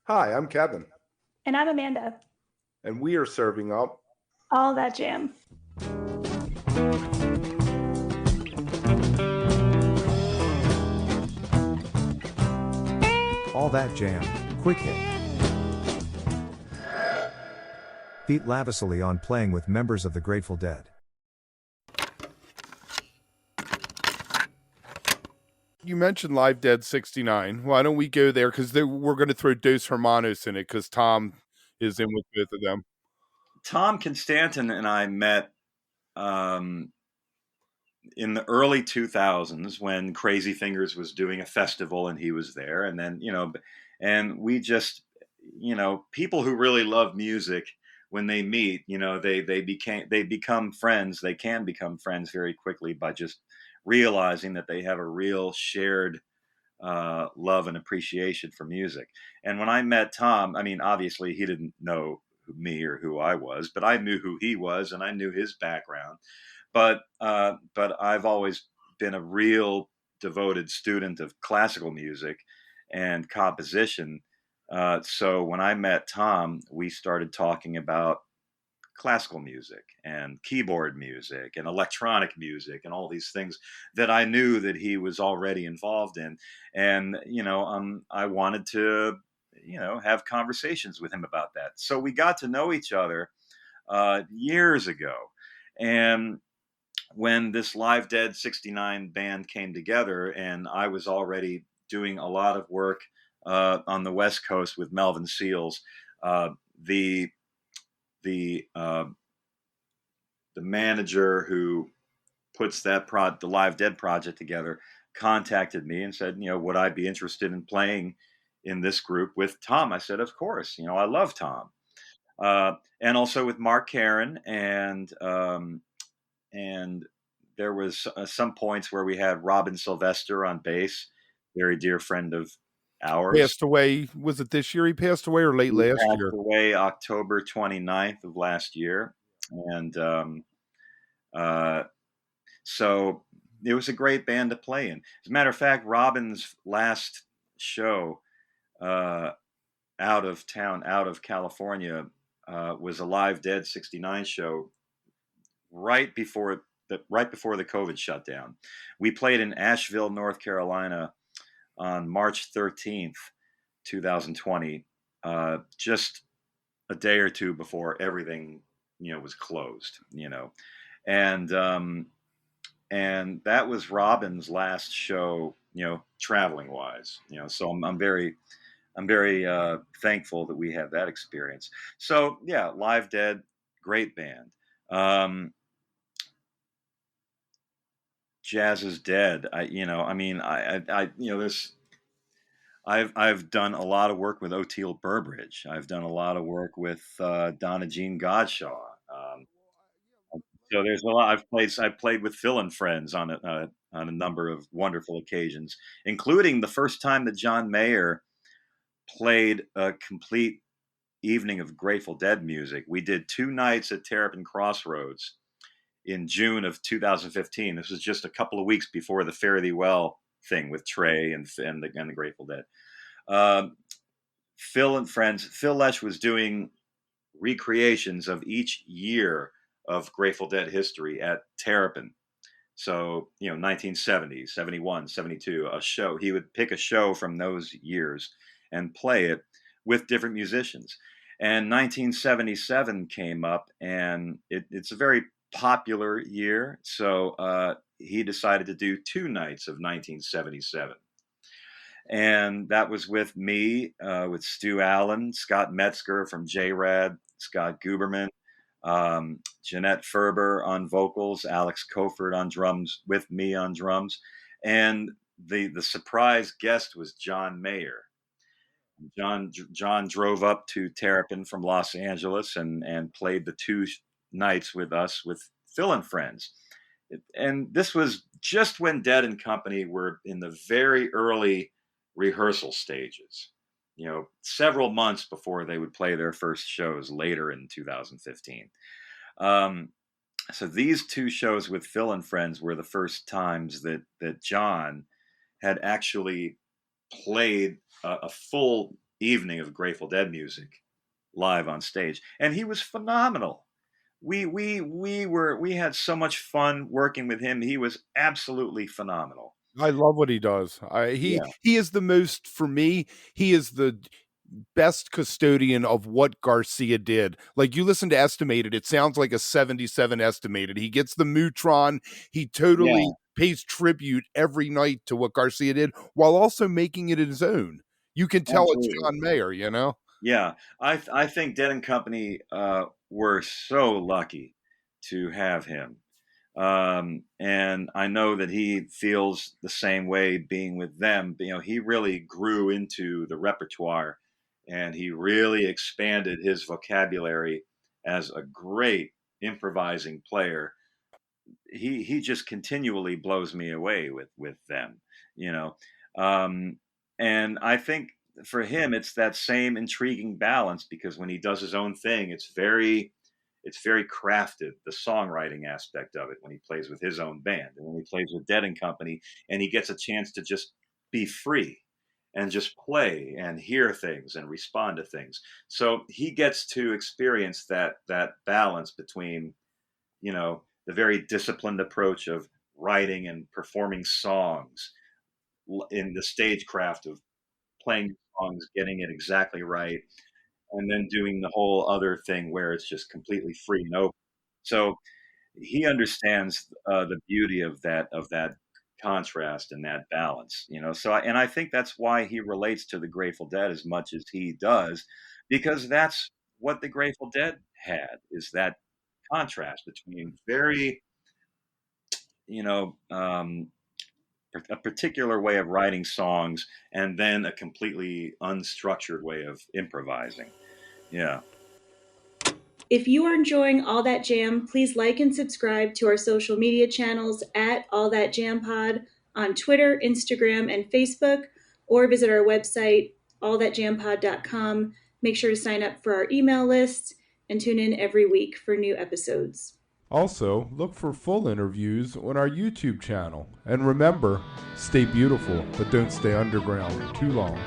Hi, I'm Kevin, And I'm Amanda. and we are serving up All that jam. All That Jam, Quick Hit. Pete Lavezzoli on playing with members of the Grateful Dead. You mentioned Live Dead 69. Why don't we go there? Because we're going to throw Dos Hermanos in it because Tom is in with both of them. Tom Constantan and I met um, in the early 2000s when Crazy Fingers was doing a festival and he was there. And then, and we just, people who really love music, when they meet, they become friends. They can become friends very quickly by just realizing that they have a real shared love and appreciation for music. And when I met Tom, I mean, obviously he didn't know me or who I was, but I knew who he was and I knew his background. But I've always been a real devoted student of classical music and composition. So when I met Tom, we started talking about classical music and keyboard music and electronic music and all these things that I knew that he was already involved in. And, I wanted to, have conversations with him about that. So we got to know each other years ago. And when this Live Dead 69 band came together, and I was already doing a lot of work on the West Coast with Melvin Seals, uh, the the uh, the manager who puts the Live Dead project together contacted me and said, would I be interested in playing in this group with Tom? I said, of course. I love Tom, and also with Mark Karen, and there was some points where we had Robin Sylvester on bass, very dear friend of ours. Passed away. Was it this year he passed away or late He last passed year? away October 29th of last year, and uh, so it was a great band to play in. As a matter of fact, Robin's last show uh, out of town, out of California, was a Live Dead 69 show right before the COVID shutdown. We played in Asheville, North Carolina on March 13th, 2020, just a day or two before everything, was closed, and and that was Robin's last show, traveling wise, so I'm very thankful that we had that experience. So yeah, Live Dead, great band. Jazz is dead. There's I've done a lot of work with Oteil Burbridge. I've done a lot of work with Donna Jean Godshaw. So there's a lot. I've played with Phil and Friends on a number of wonderful occasions, including the first time that John Mayer played a complete evening of Grateful Dead music. We did 2 nights at Terrapin Crossroads in June of 2015. This was just a couple of weeks before the Fare Thee Well thing with Trey and the Grateful Dead. Um, Phil and Friends. Phil Lesh was doing recreations of each year of Grateful Dead history at Terrapin. So, 1970, 71, 72, a show. He would pick a show from those years and play it with different musicians. And 1977 came up, and it's a very popular year. So he decided to do 2 nights of 1977. And that was with me, with Stu Allen, Scott Metzger from J-Rad, Scott Guberman, Jeanette Ferber on vocals, Alex Koford on drums, with me on drums, and the surprise guest was John Mayer. John drove up to Terrapin from Los Angeles and played the 2 nights with us with Phil and Friends. And this was just when Dead and Company were in the very early rehearsal stages, several months before they would play their first shows later in 2015. Um, so these 2 shows with Phil and Friends were the first times that John had actually played a full evening of Grateful Dead music live on stage, and he was phenomenal. We had so much fun working with him. He was absolutely phenomenal. I love what he does. Yeah, He is the most for me, he is the best custodian of what Garcia did. Like, you listen to Estimated, it sounds like a 77 Estimated. He gets the Mutron, he totally yeah, pays tribute every night to what Garcia did while also making it his own. You can tell it's absolutely. John Mayer, you know? Yeah, I think Dead and Company were so lucky to have him. And I know that he feels the same way being with them. You know, he really grew into the repertoire and he really expanded his vocabulary as a great improvising player. He just continually blows me away with them, you know. Um, and I think for him it's that same intriguing balance because when he does his own thing, it's very crafted, the songwriting aspect of it when he plays with his own band and when he plays with Dead and Company and he gets a chance to just be free and just play and hear things and respond to things. So he gets to experience that balance between, you know, the very disciplined approach of writing and performing songs in the stagecraft of playing songs, getting it exactly right, and then doing the whole other thing where it's just completely free and open. So he understands the beauty of that contrast and that balance, you know. And I think that's why he relates to the Grateful Dead as much as he does, because that's what the Grateful Dead had is that contrast between very, you know, a particular way of writing songs and then a completely unstructured way of improvising. Yeah. If you are enjoying All That Jam, please like and subscribe to our social media channels at All That Jam Pod on Twitter, Instagram, and Facebook, or visit our website, allthatjampod.com. Make sure to sign up for our email list and tune in every week for new episodes. Also, look for full interviews on our YouTube channel. And remember, stay beautiful, but don't stay underground too long.